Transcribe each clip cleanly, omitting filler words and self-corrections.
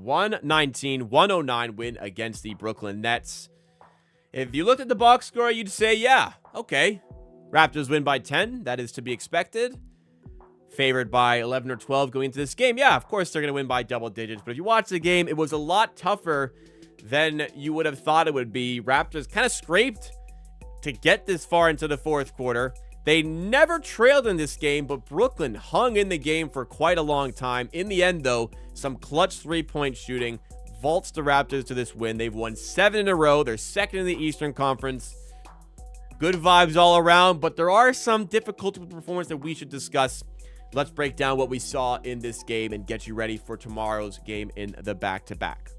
119-109 win against the Brooklyn Nets. If you looked at the box score, you'd say, yeah, okay. Raptors win by 10. That is to be expected. Favored by 11 or 12 going into this game. Yeah, of course they're going to win by double digits. But if you watch the game, it was a lot tougher than you would have thought it would be. Raptors kind of scraped to get this far into the fourth quarter. They never trailed in this game, but Brooklyn hung in the game for quite a long time. In the end, though, some clutch three-point shooting vaults the Raptors to this win. They've won 7 in a row. They're second in the Eastern Conference. Good vibes all around, but there are some difficulties with performance that we should discuss. Let's break down what we saw in this game and get you ready for tomorrow's game in the back-to-back.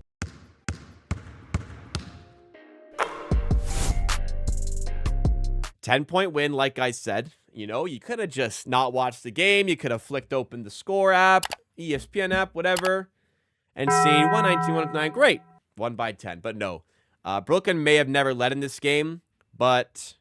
$10-point win, like I said. You know, you could have just not watched the game. You could have flicked open the Score app, ESPN app, whatever, and seen 119-109. Great. Won by 10. But no. Brooklyn may have never led in this game, but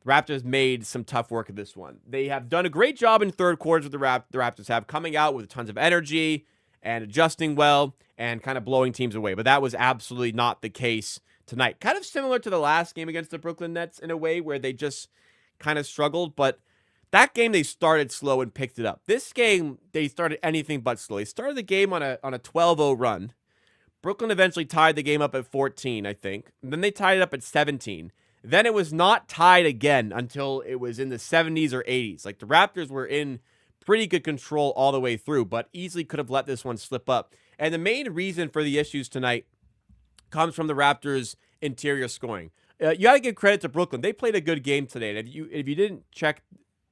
the Raptors made some tough work of this one. They have done a great job in third quarters with the Raptors have, coming out with tons of energy and adjusting well and kind of blowing teams away. But that was absolutely not the case tonight. Kind of similar to the last game against the Brooklyn Nets in a way where they just kind of struggled. But that game, they started slow and picked it up. This game, they started anything but slow. They started the game on a 12-0 run. Brooklyn eventually tied the game up at 14, I think. And then they tied it up at 17. Then it was not tied again until it was in the 70s or 80s. Like, the Raptors were in pretty good control all the way through, but easily could have let this one slip up. And the main reason for the issues tonight comes from the Raptors' interior scoring. You got to give credit to Brooklyn. They played a good game today. And if you didn't check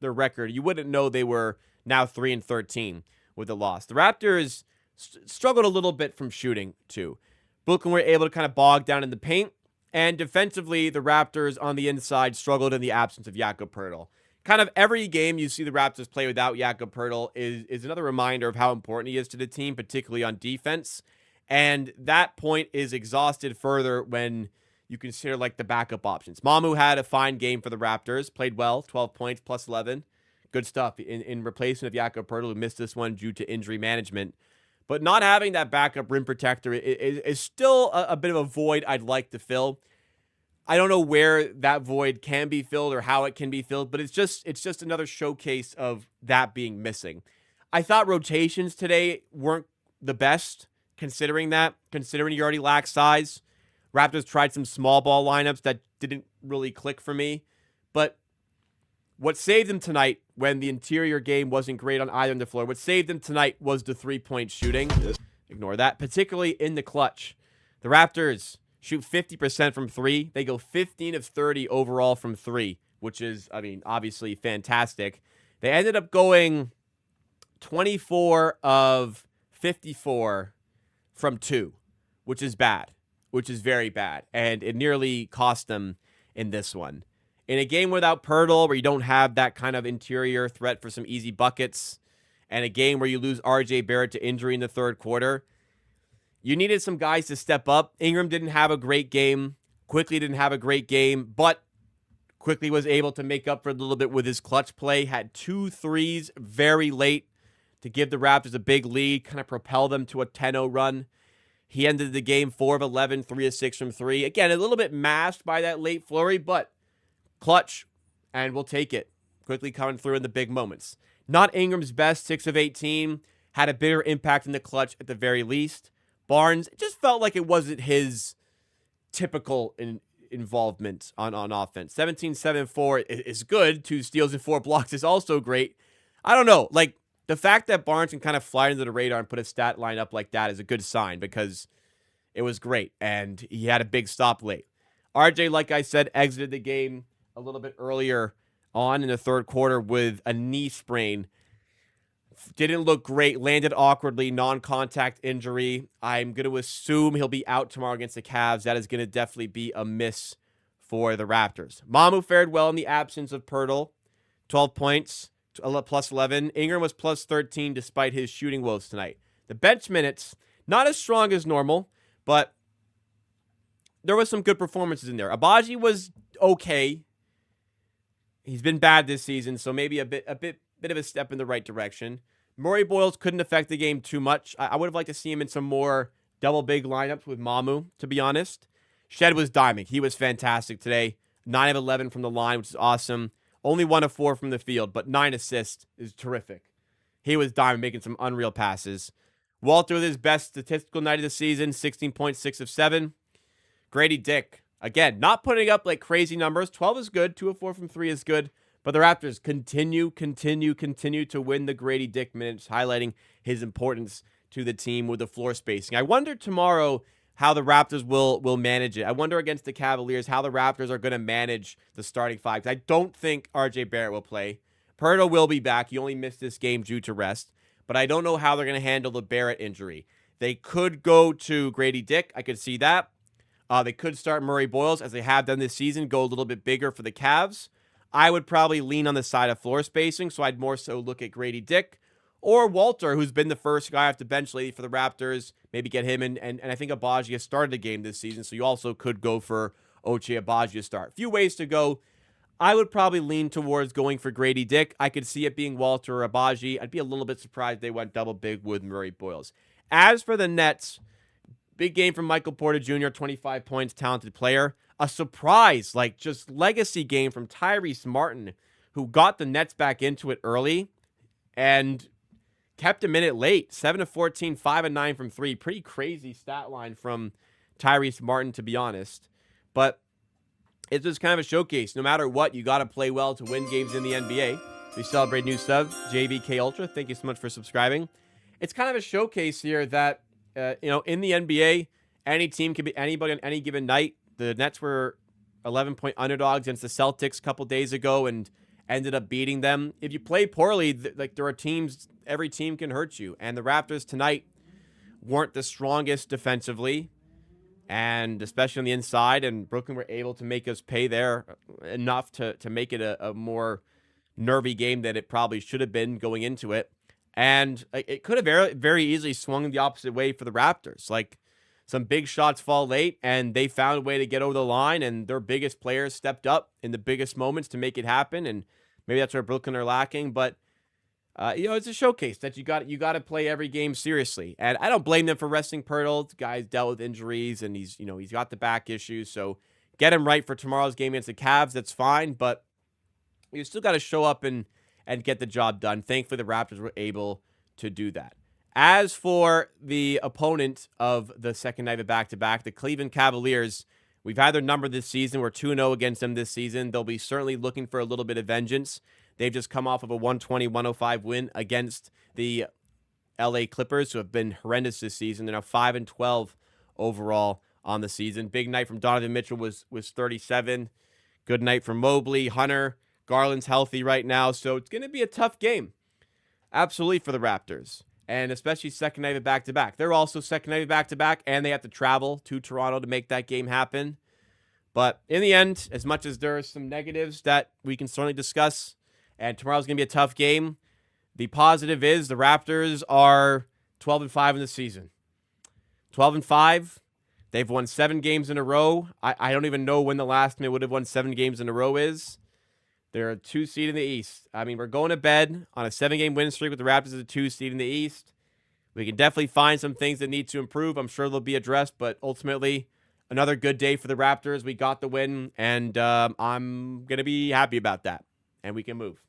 their record, you wouldn't know they were now 3-13 with the loss. The Raptors struggled a little bit from shooting, too. Brooklyn were able to kind of bog down in the paint. And defensively, the Raptors on the inside struggled in the absence of Jakob Poeltl. Kind of every game you see the Raptors play without Jakob Poeltl is another reminder of how important he is to the team, particularly on defense. And that point is exhausted further when you consider like the backup options. Mamu had a fine game for the Raptors, played well, 12 points plus 11. Good stuff in replacement of Jakob Poeltl, who missed this one due to injury management. But not having that backup rim protector is still a bit of a void I'd like to fill. I don't know where that void can be filled or how it can be filled, but it's just another showcase of that being missing. I thought rotations today weren't the best, considering you already lack size. Raptors tried some small ball lineups that didn't really click for me. But what saved them tonight, when the interior game wasn't great on either end of the floor, what saved them tonight was the three-point shooting. Ignore that. Particularly in the clutch. The Raptors shoot 50% from three. They go 15 of 30 overall from three, which is, I mean, obviously fantastic. They ended up going 24 of 54 from two, which is bad, which is very bad. And it nearly cost them in this one. In a game without Poeltl, where you don't have that kind of interior threat for some easy buckets, and a game where you lose R.J. Barrett to injury in the third quarter, you needed some guys to step up. Ingram didn't have a great game. Quickly didn't have a great game, but Quickly was able to make up for a little bit with his clutch play. Had 2 threes very late to give the Raptors a big lead, kind of propel them to a 10-0 run. He ended the game 4 of 11, 3 of 6 from 3. Again, a little bit masked by that late flurry, but clutch, and we'll take it. Quickly coming through in the big moments. Not Ingram's best, 6 of 18. Had a bigger impact in the clutch at the very least. Barnes, it just felt like it wasn't his typical involvement on offense. 17-7-4 is good. 2 steals and 4 blocks is also great. I don't know. Like, the fact that Barnes can kind of fly under the radar and put a stat line up like that is a good sign, because it was great, and he had a big stop late. RJ, like I said, exited the game a little bit earlier on in the third quarter with a knee sprain. Didn't look great, landed awkwardly, non-contact injury. I'm going to assume he'll be out tomorrow against the Cavs. That is going to definitely be a miss for the Raptors. Mamu fared well in the absence of Poeltl. 12 points, plus 11. Ingram was plus 13 despite his shooting woes tonight. The bench minutes, not as strong as normal, but there was some good performances in there. Abaji was okay. He's been bad this season, so maybe a bit of a step in the right direction. Murray Boyles couldn't affect the game too much. I would have liked to see him in some more double big lineups with Mamu, to be honest. Shed was diming. He was fantastic today. 9 of 11 from the line, which is awesome. Only 1 of 4 from the field, but 9 assists is terrific. He was diming, making some unreal passes. Walter with his best statistical night of the season, 16.6 of 7. Grady Dick, again, not putting up like crazy numbers. 12 is good. 2 of 4 from 3 is good. But the Raptors continue to win the Grady Dick minutes, highlighting his importance to the team with the floor spacing. I wonder tomorrow how the Raptors will manage it. I wonder against the Cavaliers how the Raptors are going to manage the starting five. I don't think RJ Barrett will play. Pirtle will be back. He only missed this game due to rest. But I don't know how they're going to handle the Barrett injury. They could go to Grady Dick. I could see that. They could start Murray Boyles, as they have done this season, go a little bit bigger for the Cavs. I would probably lean on the side of floor spacing, so I'd more so look at Grady Dick or Walter, who's been the first guy off the bench lately for the Raptors. Maybe get him in, and I think Abagia started the game this season, so you also could go for Ochai Abagia to start. Few ways to go. I would probably lean towards going for Grady Dick. I could see it being Walter or Abagia. I'd be a little bit surprised they went double big with Murray Boyles. As for the Nets, big game from Michael Porter Jr., 25 points, talented player. A surprise, like just legacy game from Tyrese Martin, who got the Nets back into it early and kept him in it late. 7 of 14, 5 of 9 from 3. Pretty crazy stat line from Tyrese Martin, to be honest. But it's just kind of a showcase. No matter what, you got to play well to win games in the NBA. We celebrate new sub, JVK Ultra. Thank you so much for subscribing. It's kind of a showcase here that, in the NBA, any team can be anybody on any given night. The Nets were 11-point underdogs against the Celtics a couple days ago and ended up beating them. If you play poorly, there are teams, every team can hurt you. And the Raptors tonight weren't the strongest defensively, and especially on the inside. And Brooklyn were able to make us pay there enough to make it a more nervy game than it probably should have been going into it. And it could have very, very easily swung the opposite way for the Raptors. Like, some big shots fall late, and they found a way to get over the line, and their biggest players stepped up in the biggest moments to make it happen. And maybe that's where Brooklyn are lacking. But, it's a showcase that you got to play every game seriously. And I don't blame them for resting Pirtle. The guy's dealt with injuries, and he's got the back issues. So get him right for tomorrow's game against the Cavs. That's fine. But you still got to show up and get the job done. Thankfully, the Raptors were able to do that. As for the opponent of the second night of back-to-back, the Cleveland Cavaliers, we've had their number this season. We're 2-0 against them this season. They'll be certainly looking for a little bit of vengeance. They've just come off of a 120-105 win against the LA Clippers, who have been horrendous this season. They're now 5-12 overall on the season. Big night from Donovan Mitchell was 37. Good night from Mobley. Hunter, Garland's healthy right now, so it's going to be a tough game. Absolutely, for the Raptors. And especially second night of back-to-back. They're also second night of back-to-back, and they have to travel to Toronto to make that game happen. But in the end, as much as there are some negatives that we can certainly discuss, and tomorrow's going to be a tough game, the positive is the Raptors are 12-5 in the season. 12-5. They've won 7 games in a row. I don't even know when the last time they would have won 7 games in a row is. They're a 2 seed in the East. I mean, we're going to bed on a 7-game win streak with the Raptors as a 2 seed in the East. We can definitely find some things that need to improve. I'm sure they'll be addressed, but ultimately, another good day for the Raptors. We got the win, and I'm going to be happy about that, and we can move.